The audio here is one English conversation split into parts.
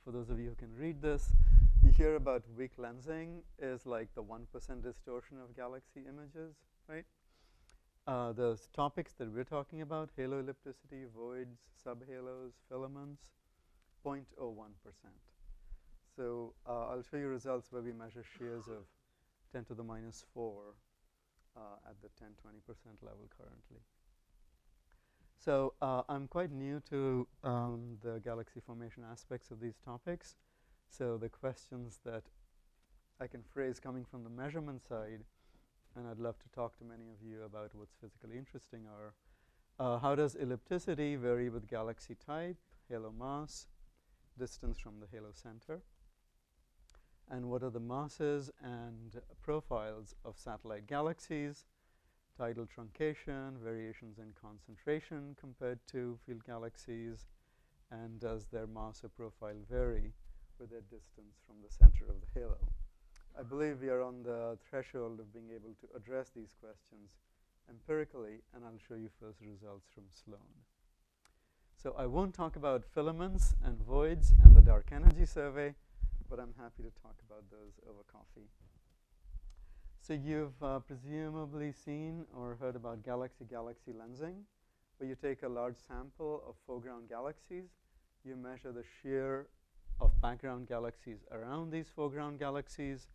for those of you who can read this, you hear about weak lensing is like the 1% distortion of galaxy images, right? The topics that we're talking about, halo ellipticity, voids, subhalos, filaments, 0.01%. So I'll show you results where we measure shears of 10 to the minus 4 at the 10-20% level currently. So I'm quite new to the galaxy formation aspects of these topics. So the questions that I can phrase coming from the measurement side, and I'd love to talk to many of you about what's physically interesting, are how does ellipticity vary with galaxy type, halo mass, distance from the halo center, and what are the masses and profiles of satellite galaxies, tidal truncation, variations in concentration compared to field galaxies, and does their mass or profile vary with their distance from the center of the halo. I believe we are on the threshold of being able to address these questions empirically, and I'll show you first results from Sloan. So I won't talk about filaments and voids and the dark energy survey, but I'm happy to talk about those over coffee. So you've presumably seen or heard about galaxy-galaxy lensing, where you take a large sample of foreground galaxies, you measure the shear of background galaxies around these foreground galaxies.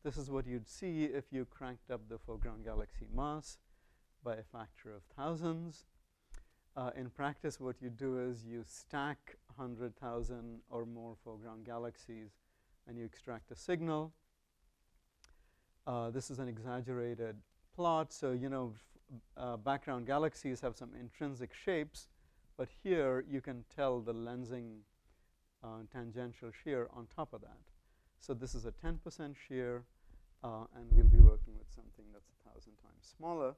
This is what you'd see if you cranked up the foreground galaxy mass by a factor of thousands. In practice, what you do is you stack 100,000 or more foreground galaxies and you extract a signal. This is an exaggerated plot. So, you know, background galaxies have some intrinsic shapes, but here you can tell the lensing tangential shear on top of that. So this is a 10% shear, and we'll be working with something that's 1,000 times smaller.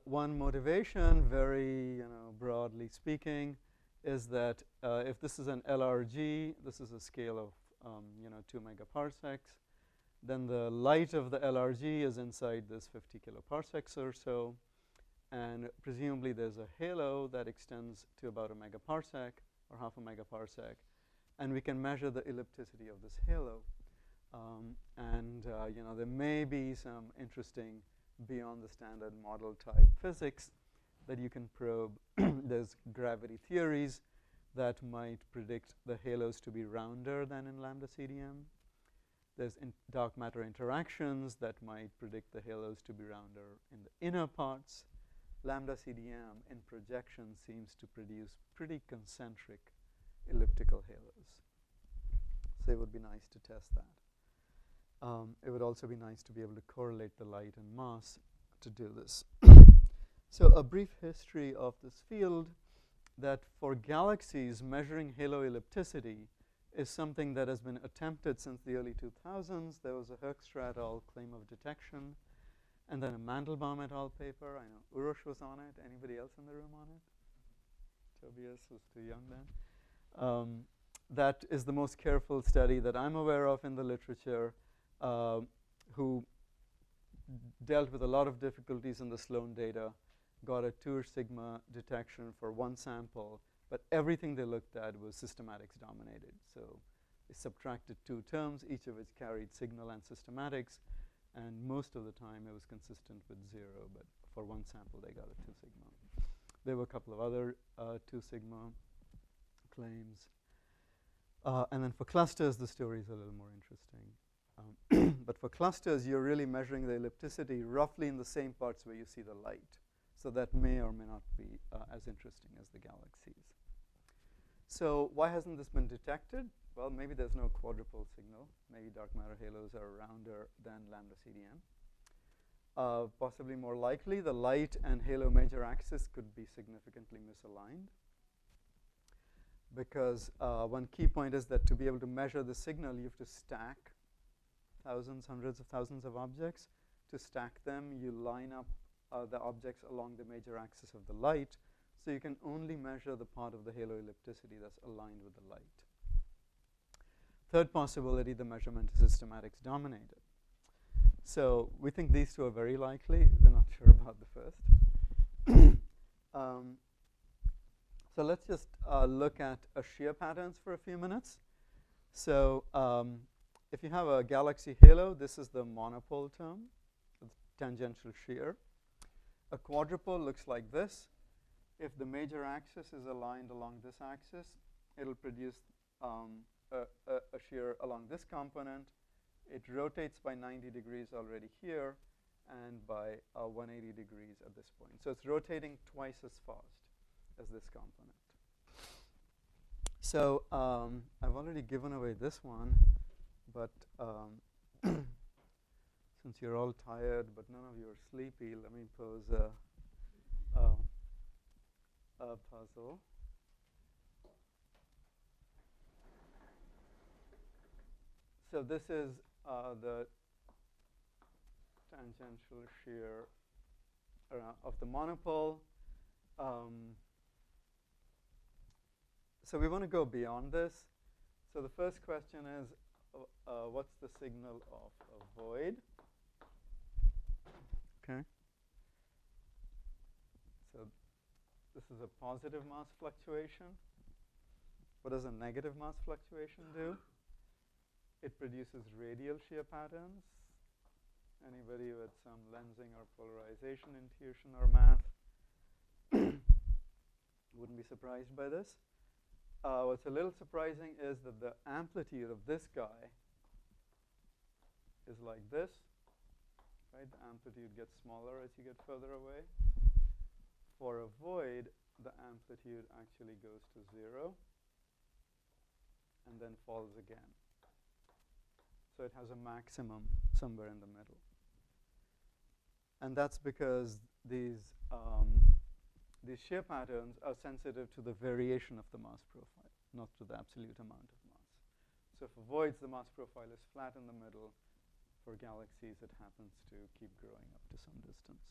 One motivation, very broadly speaking, is that if this is an LRG, this is a scale of 2 megaparsecs, then the light of the LRG is inside this 50 kiloparsecs or so, and presumably there's a halo that extends to about a megaparsec or half a megaparsec, and we can measure the ellipticity of this halo. There may be some interesting beyond the standard model type physics that you can probe. There's gravity theories that might predict the halos to be rounder than in lambda CDM. There's dark matter interactions that might predict the halos to be rounder in the inner parts. Lambda CDM in projection seems to produce pretty concentric elliptical halos. So it would be nice to test that. It would also be nice to be able to correlate the light and mass to do this. So a brief history of this field, that for galaxies, measuring halo ellipticity is something that has been attempted since the early 2000s. There was a Hoekstra et al. Claim of detection, and then a Mandelbaum et al. Paper. I know Urosh was on it. Anybody else in the room on it? Tobias was too young then. That is the most careful study that I'm aware of in the literature, who dealt with a lot of difficulties in the Sloan data, got a 2 sigma detection for one sample, but everything they looked at was systematics dominated. So they subtracted 2 terms, each of which carried signal and systematics, and most of the time it was consistent with 0, but for one sample they got a 2 sigma. There were a couple of other 2 sigma claims. And then for clusters, the story is a little more interesting. But for clusters, you're really measuring the ellipticity roughly in the same parts where you see the light. So that may or may not be as interesting as the galaxies. So why hasn't this been detected? Well, maybe there's no quadrupole signal. Maybe dark matter halos are rounder than lambda CDM. Possibly more likely, the light and halo major axis could be significantly misaligned, because one key point is that to be able to measure the signal, you have to stack thousands, hundreds of thousands of objects. To stack them, you line up the objects along the major axis of the light, so you can only measure the part of the halo ellipticity that's aligned with the light. Third possibility, the measurement is systematics dominated. So we think these two are very likely. We're not sure about the first. So So let's just look at shear patterns for a few minutes. So if you have a galaxy halo, this is the monopole term, tangential shear. A quadrupole looks like this. If the major axis is aligned along this axis, it'll produce a shear along this component. It rotates by 90 degrees already here and by 180 degrees at this point. So it's rotating twice as fast as this component. So I've already given away this one, but since you're all tired but none of you are sleepy, let me pose a puzzle. So this is the tangential shear of the monopole. So we want to go beyond this. So the first question is, what's the signal of a void? Okay. So this is a positive mass fluctuation. What does a negative mass fluctuation do? It produces radial shear patterns. Anybody with some lensing or polarization intuition or math wouldn't be surprised by this. What's a little surprising is that the amplitude of this guy is like this, right? The amplitude gets smaller as you get further away. For a void, the amplitude actually goes to 0 and then falls again. So it has a maximum somewhere in the middle. And that's because these shear patterns are sensitive to the variation of the mass profile, not to the absolute amount of mass. So for voids, the mass profile is flat in the middle. For galaxies, it happens to keep growing up to some distance.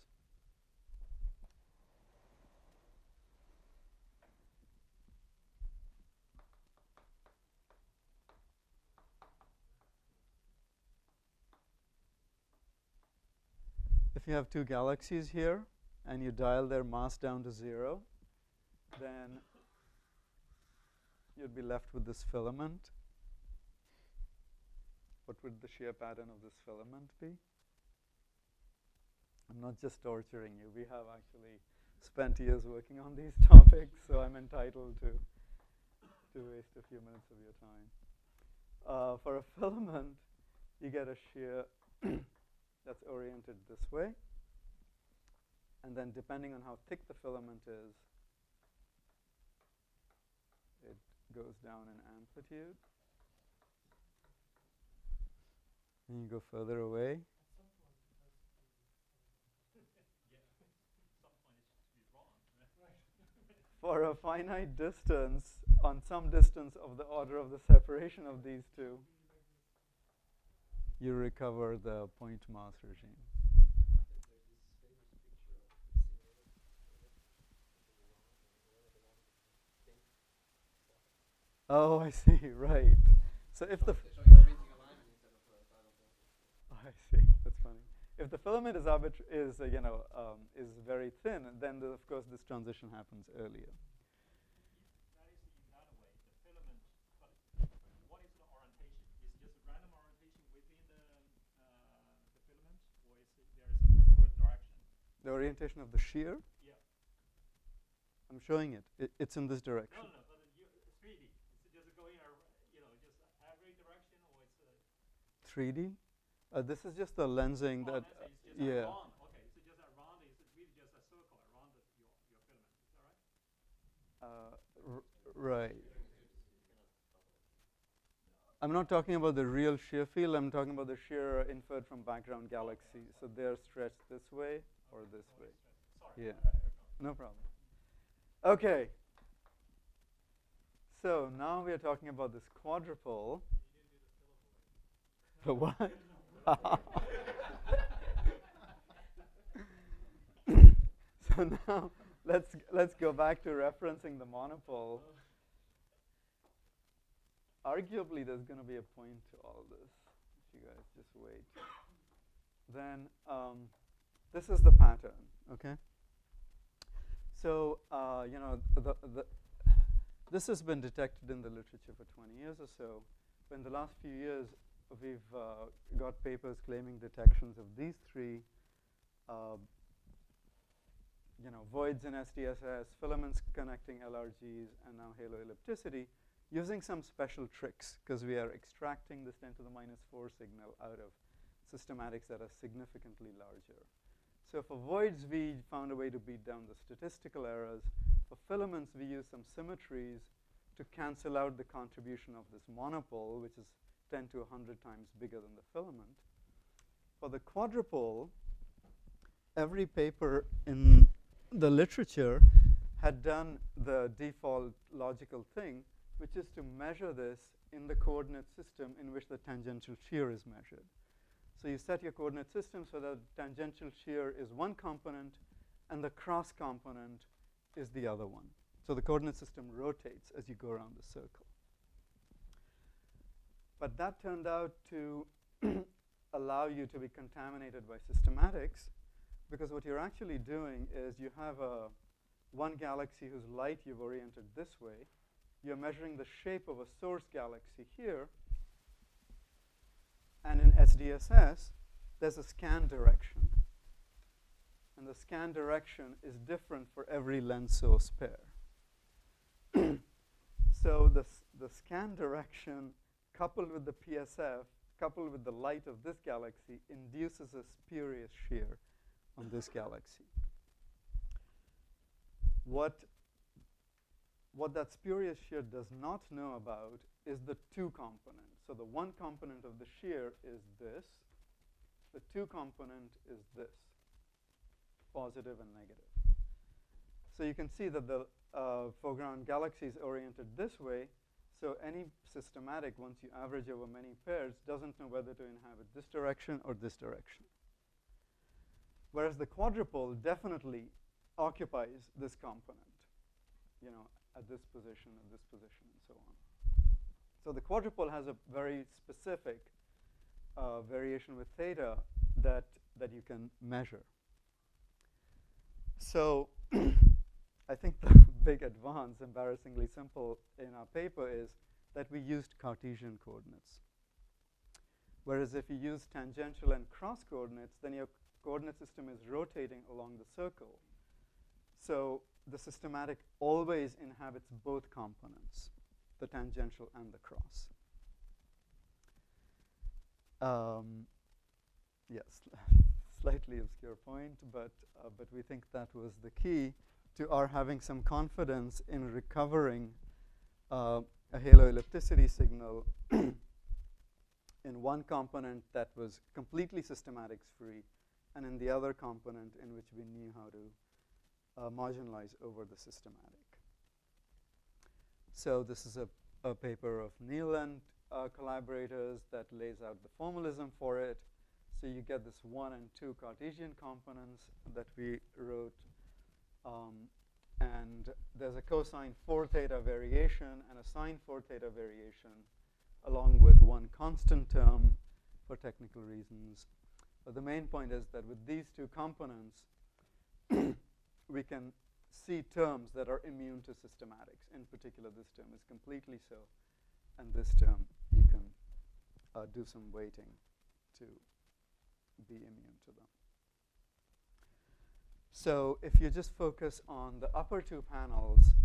If you have two galaxies here and you dial their mass down to 0, then you'd be left with this filament. What would the shear pattern of this filament be? I'm not just torturing you. We have actually spent years working on these topics, so I'm entitled to waste a few minutes of your time. For a filament, you get a shear that's oriented this way. And then depending on how thick the filament is, it goes down in amplitude. And you go further away. For a finite distance, on some distance of the order of the separation of these two, you recover the point mass regime. Oh, I see, right. So if the I see, that's funny. If the filament is is very thin, then of course this transition happens earlier. That is in that way, the filament. But what is the orientation? Is it just a random orientation within the filament, or is there is a preferred direction? The orientation of the shear? Yeah. I'm showing it. It's in this direction. No, but it's 3D. Is it just going, just every direction, or it's 3D? This is just the lensing that. It's just yeah. around. Okay, so just around is really just a circle around your filament. Is that right? Right. I'm not talking about the real shear field. I'm talking about the shear inferred from background galaxies. So they're stretched this way or this way. Sorry. Yeah. No problem. Okay. So now we are talking about this quadrupole. The what? So now let's go back to referencing the monopole. Arguably, there's going to be a point to all this. If you guys just wait. Then this is the pattern. Okay. So This has been detected in the literature for 20 years or so. But in the last few years, we've got papers claiming detections of these three voids in SDSS, filaments connecting LRGs, and now haloellipticity, using some special tricks, because we are extracting this 10 to the minus 4 signal out of systematics that are significantly larger. So for voids, we found a way to beat down the statistical errors. For filaments, we use some symmetries to cancel out the contribution of this monopole, which is 10 to 100 times bigger than the filament. For the quadrupole, every paper in the literature had done the default logical thing, which is to measure this in the coordinate system in which the tangential shear is measured. So you set your coordinate system so that tangential shear is one component and the cross component is the other one. So the coordinate system rotates as you go around the circle. But that turned out to allow you to be contaminated by systematics, because what you're actually doing is you have one galaxy whose light you've oriented this way. You're measuring the shape of a source galaxy here. And in SDSS, there's a scan direction. And the scan direction is different for every lens source pair. So the scan direction, coupled with the PSF, coupled with the light of this galaxy, induces a spurious shear on this galaxy. What that spurious shear does not know about is the two components. So the one component of the shear is this. The two component is this, positive and negative. So you can see that the foreground galaxy is oriented this way. So any systematic, once you average over many pairs, doesn't know whether to inhabit this direction or this direction. Whereas the quadrupole definitely occupies this component, at this position, and so on. So the quadrupole has a very specific variation with theta that you can measure. So I think the big advance, embarrassingly simple, in our paper is that we used Cartesian coordinates. Whereas if you use tangential and cross coordinates, then your coordinate system is rotating along the circle. So the systematic always inhabits both components, the tangential and the cross. Yes, slightly obscure point, but we think that was the key to our having some confidence in recovering a haloellipticity signal in one component that was completely systematics free, and in the other component in which we knew how to marginalize over the systematic. So this is a paper of Neil and collaborators that lays out the formalism for it. So you get this 1 and 2 Cartesian components that we wrote. And there's a cosine 4 theta variation and a sine 4 theta variation, along with one constant term for technical reasons. But the main point is that with these two components, we can see terms that are immune to systematics. In particular, this term is completely so. And this term, you can do some weighting to be immune to them. So if you just focus on the upper two panels,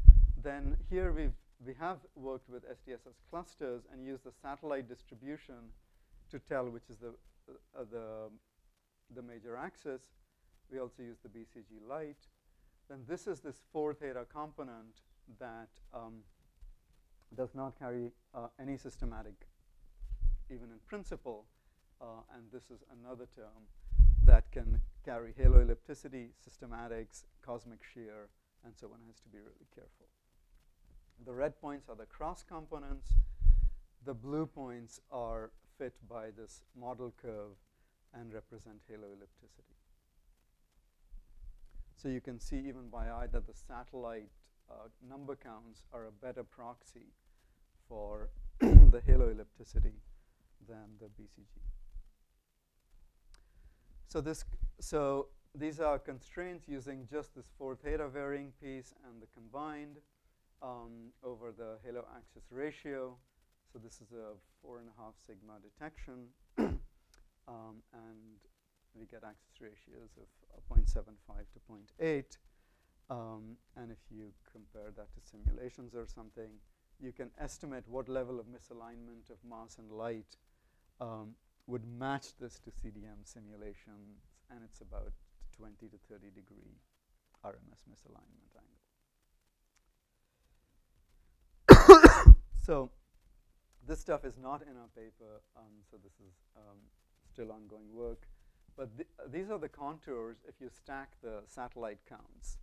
then here we have worked with SDSS clusters and used the satellite distribution to tell which is the major axis. We also use the BCG light. Then this is this 4 theta component that does not carry any systematic, even in principle. And this is another term that can carry haloellipticity, systematics, cosmic shear, and so one has to be really careful. The red points are the cross components. The blue points are fit by this model curve and represent haloellipticity. So you can see even by eye that the satellite number counts are a better proxy for the haloellipticity than the BCG. So these are constraints using just this 4 theta varying piece and the combined. over the halo axis ratio. So this is a 4.5 sigma detection, and we get axis ratios of 0.75 to 0.8. And if you compare that to simulations or something, you can estimate what level of misalignment of mass and light would match this to CDM simulations, and it's about 20 to 30 degree RMS misalignment angle. So this stuff is not in our paper, so this is still ongoing work. But these are the contours if you stack the satellite counts.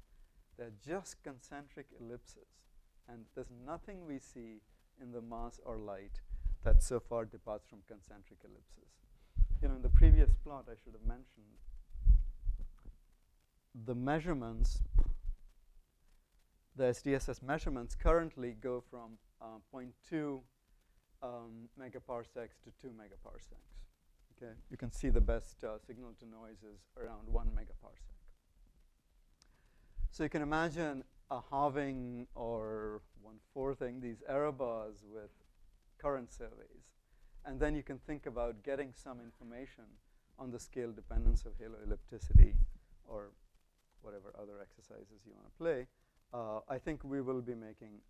They're just concentric ellipses, and there's nothing we see in the mass or light that so far departs from concentric ellipses. In the previous plot, I should have mentioned the measurements. The SDSS measurements currently go from 0.2 megaparsecs to 2 megaparsecs. Okay, you can see the best signal to noise is around 1 megaparsec. So you can imagine halving or 1/4ing these error bars with current surveys. And then you can think about getting some information on the scale dependence of halo ellipticity or whatever other exercises you want to play. I think we will be making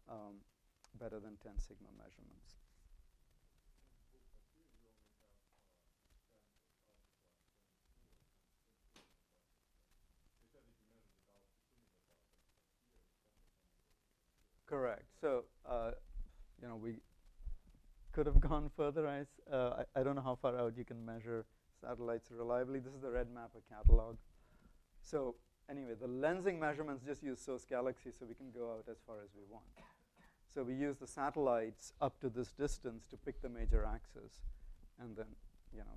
better than 10 sigma measurements. Correct. So, we could have gone further. I don't know how far out you can measure satellites reliably. This is the Red Mapper catalog. So anyway, the lensing measurements just use source galaxies, so we can go out as far as we want. So we use the satellites up to this distance to pick the major axis, and then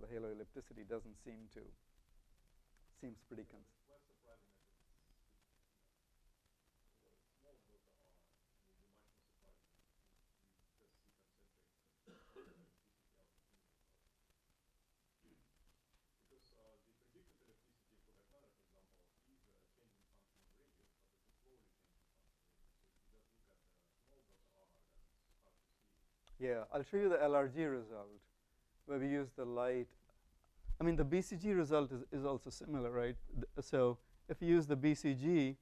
the halo ellipticity doesn't seems pretty consistent. Yeah, I'll show you the LRG result where we use the light. I mean, the BCG result is also similar, right? So if you use the BCG,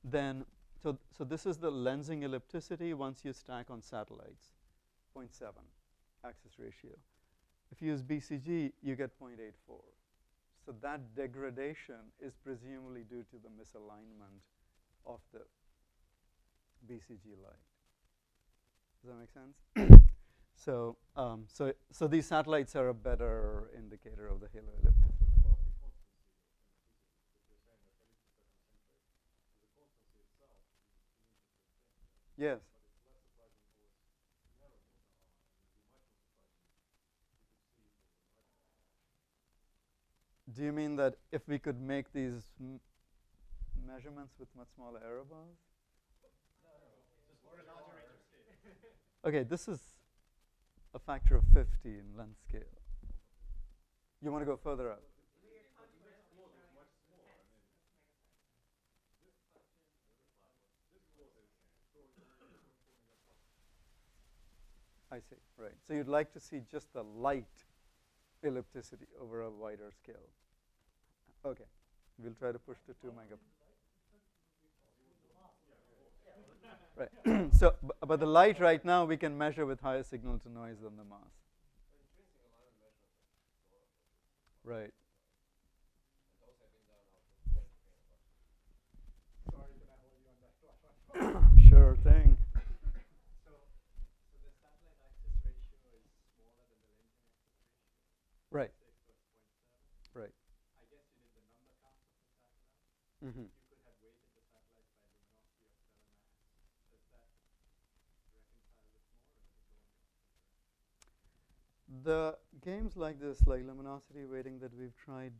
then, so this is the lensing ellipticity once you stack on satellites, 0.7 axis ratio. If you use BCG, you get 0.84. So that degradation is presumably due to the misalignment of the BCG light. Does that make sense? So these satellites are a better indicator of the halo ellipticity. Yes. Do you mean that if we could make these measurements with much smaller error bars? Okay, this is a factor of 50 in length scale. You want to go further out? I see, right. So you'd like to see just the light ellipticity over a wider scale. Okay, we'll try to push to 2 megaparsecs. Right. So, but the light right now we can measure with higher signal to noise than the mass. Right. Sorry, can I hold you on that? Sure thing. So the satellite axis ratio is smaller than the lensing axis ratio. Right. Say it was 0.7. Right. I guess you did the number counts of the satellites. Mm-hmm. You could have weighted the satellites by luminosity of 7 mass. Does that reconcile this more, or does it go in the opposite direction? The games like this, like luminosity weighting that we've tried,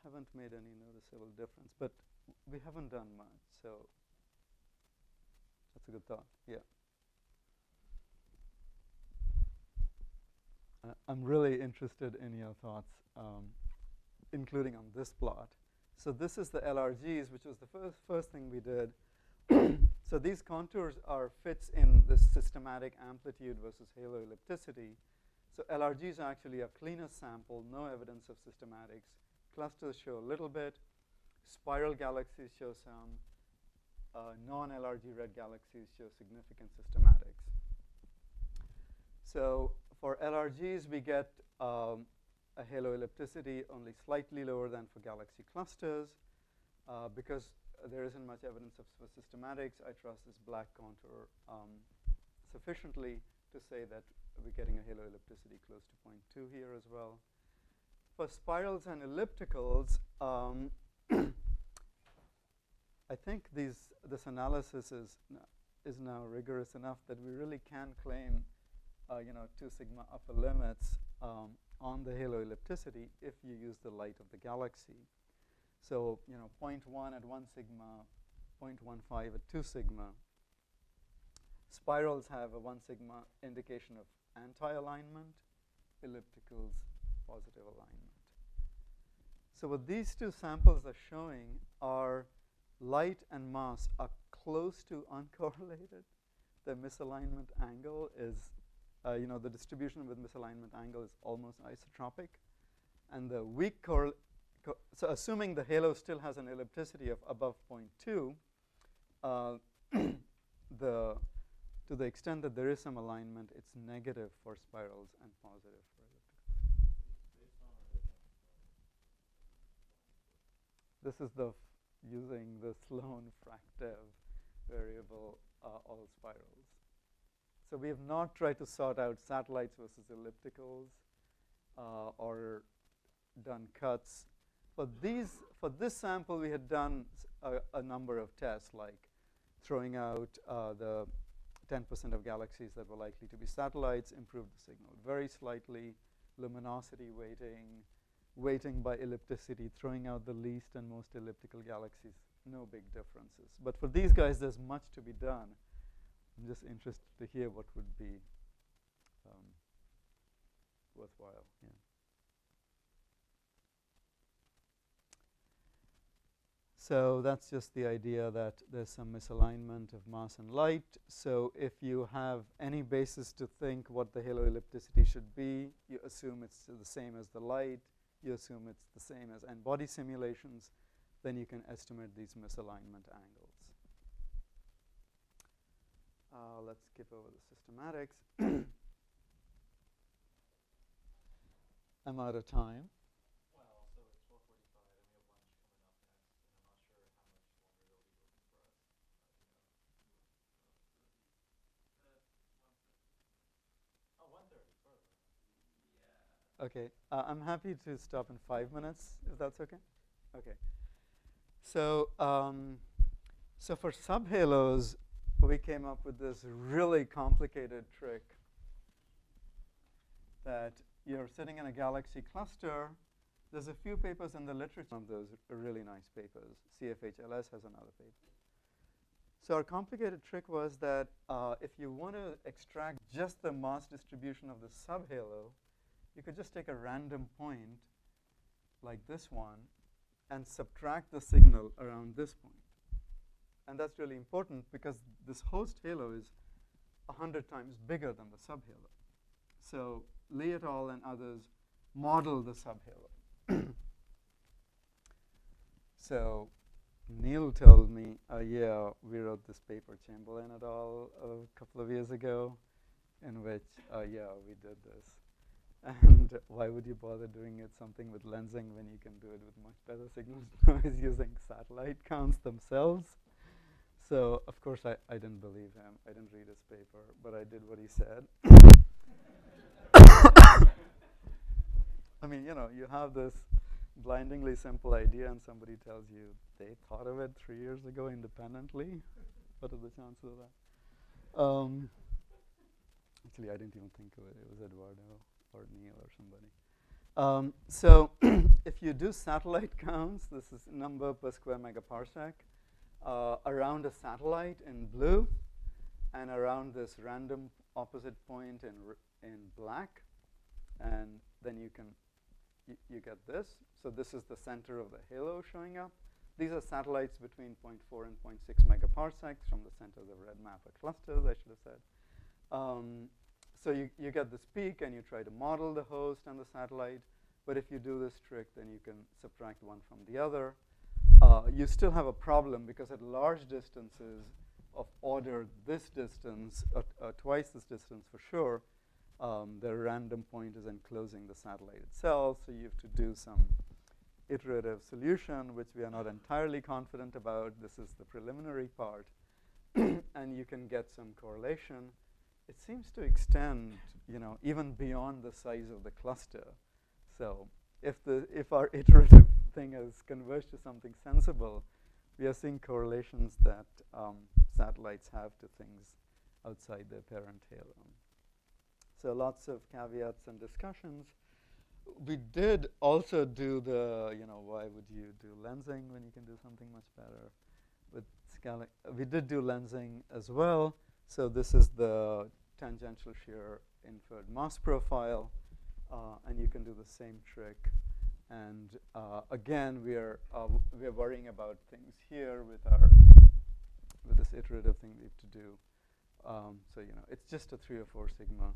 haven't made any noticeable difference, but we haven't done much, so that's a good thought. Yeah. I'm really interested in your thoughts, including on this plot. So this is the LRGs, which was the first thing we did. So these contours are fits in this systematic amplitude versus halo ellipticity. So LRGs are actually a cleaner sample, no evidence of systematics. Clusters show a little bit. Spiral galaxies show some. Non-LRG red galaxies show significant systematics. So for LRGs, we get a halo ellipticity only slightly lower than for galaxy clusters. Because there isn't much evidence of systematics, I trust this black contour sufficiently to say that we're getting a halo ellipticity close to 0.2 here as well. For spirals and ellipticals, I think this analysis is now rigorous enough that we really can claim 2 sigma upper limits on the halo ellipticity if you use the light of the galaxy. So 0.1 at 1 sigma, 0.15 at 2 sigma. Spirals have a 1 sigma indication of anti-alignment, ellipticals positive alignment. So what these 2 samples are showing are light and mass are close to uncorrelated. The misalignment angle is, the distribution with misalignment angle is almost isotropic. And the weak so assuming the halo still has an ellipticity of above 0.2, to the extent that there is some alignment, it's negative for spirals and positive for ellipticals. This is using the Sloan fractive variable all spirals. So we have not tried to sort out satellites versus ellipticals or done cuts. For this sample, we had done a number of tests, like throwing out the 10% of galaxies that were likely to be satellites, improved the signal very slightly, luminosity weighting by ellipticity, throwing out the least and most elliptical galaxies, no big differences. But for these guys, there's much to be done. I'm just interested to hear what would be worthwhile. Yeah. So that's just the idea that there's some misalignment of mass and light. So if you have any basis to think what the halo ellipticity should be, you assume it's the same as the light, you assume it's the same as n-body simulations, then you can estimate these misalignment angles. Let's skip over the systematics. I'm out of time. Well, so it's 12:45, and we have lunch coming up next, and I'm not sure how much longer they'll be looking for us. 1:30, perfect. Okay, I'm happy to stop in 5 minutes, if that's okay. Okay. So, so for subhalos, we came up with this really complicated trick that you're sitting in a galaxy cluster. There's a few papers in the literature. One of those are really nice papers. CFHLS has another paper. So our complicated trick was that if you want to extract just the mass distribution of the subhalo, you could just take a random point like this one and subtract the signal around this point. And that's really important because this host halo is 100 times bigger than the subhalo. So Lee et al. And others model the subhalo. So Neil told me, yeah, we wrote this paper, Chamberlain et al., a couple of years ago, in which, yeah, we did this. And why would you bother doing something with lensing when you can do it with much better signal noise using satellite counts themselves? So, of course, I didn't believe him. I didn't read his paper, but I did what he said. I mean, you have this blindingly simple idea and somebody tells you they thought of it 3 years ago independently. What are the chances of that? Actually, I didn't even think of it. It was Eduardo or Neil or somebody. So if you do satellite counts, this is number per square megaparsec, around a satellite in blue and around this random opposite point in black, and then you get this. So this is the center of the halo showing up. these are satellites between 0.4 and 0.6 megaparsecs from the center of the red mapper clusters, I should have said. So you get this peak, and you try to model the host and the satellite. But if you do this trick, then you can subtract one from the other. You still have a problem, because at large distances of order this distance, twice this distance for sure, the random point is enclosing the satellite itself. So you have to do some iterative solution, which we are not entirely confident about. This is the preliminary part. And you can get some correlation. It seems to extend, even beyond the size of the cluster. So if our iterative thing has converged to something sensible, we are seeing correlations that satellites have to things outside their parent halo. So lots of caveats and discussions. We did also do the, why would you do lensing when you can do something much better with scaling? We did do lensing as well. So this is the tangential shear inferred mass profile, and you can do the same trick. And again, we are worrying about things here with this iterative thing we have to do. So it's just a 3 or 4 sigma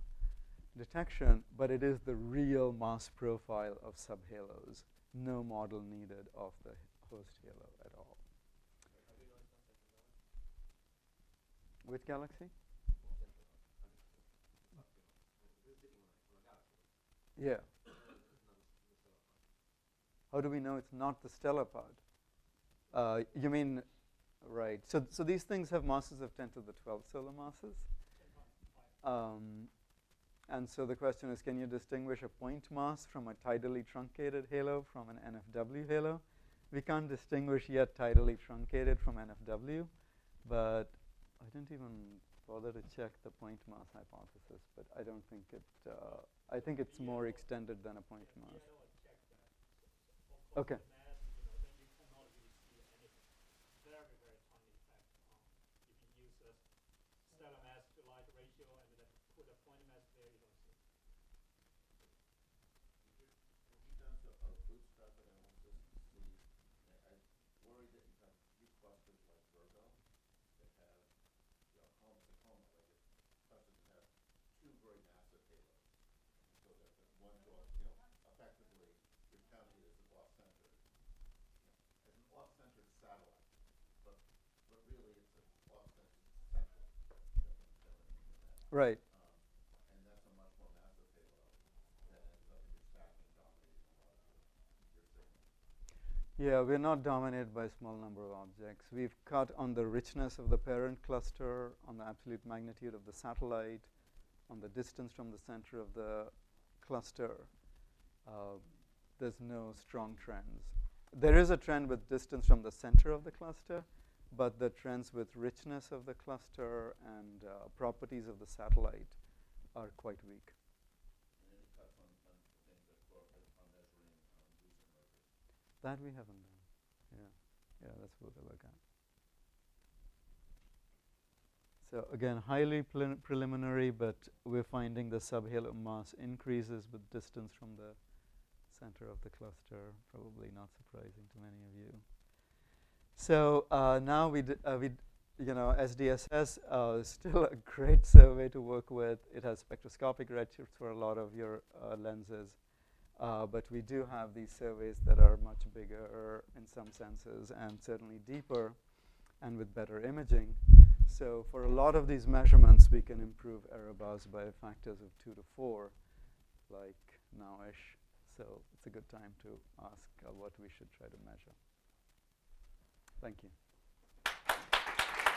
detection, but it is the real mass profile of subhalos. No model needed of the host halo at all. Which galaxy? Yeah. How do we know it's not the stellar pod? You mean, right. So these things have masses of 10 to the 12 solar masses. And so the question is, can you distinguish a point mass from a tidally truncated halo from an NFW halo? We can't distinguish yet tidally truncated from NFW, but I didn't even bother to check the point mass hypothesis, but I don't think it, I think it's more extended than a point mass. Okay. Right. And that's a much more massive halo that ends up interstacking, dominating a lot of your signal. Yeah, we're not dominated by a small number of objects. We've cut on the richness of the parent cluster, on the absolute magnitude of the satellite, on the distance from the center of the cluster. There's no strong trends. There is a trend with distance from the center of the cluster, but the trends with richness of the cluster and properties of the satellite are quite weak. And any cuts on things that are measuring boost emergence? That we haven't done. Yeah, that's what we'll look at. So again, highly preliminary, but we're finding the subhalo mass increases with distance from the center of the cluster. Probably not surprising to many of you. So now SDSS is still a great survey to work with. It has spectroscopic redshifts for a lot of your lenses. But we do have these surveys that are much bigger in some senses and certainly deeper and with better imaging. So for a lot of these measurements, we can improve error bars by factors of 2 to 4, like now-ish. So it's a good time to ask what we should try to measure. Thank you.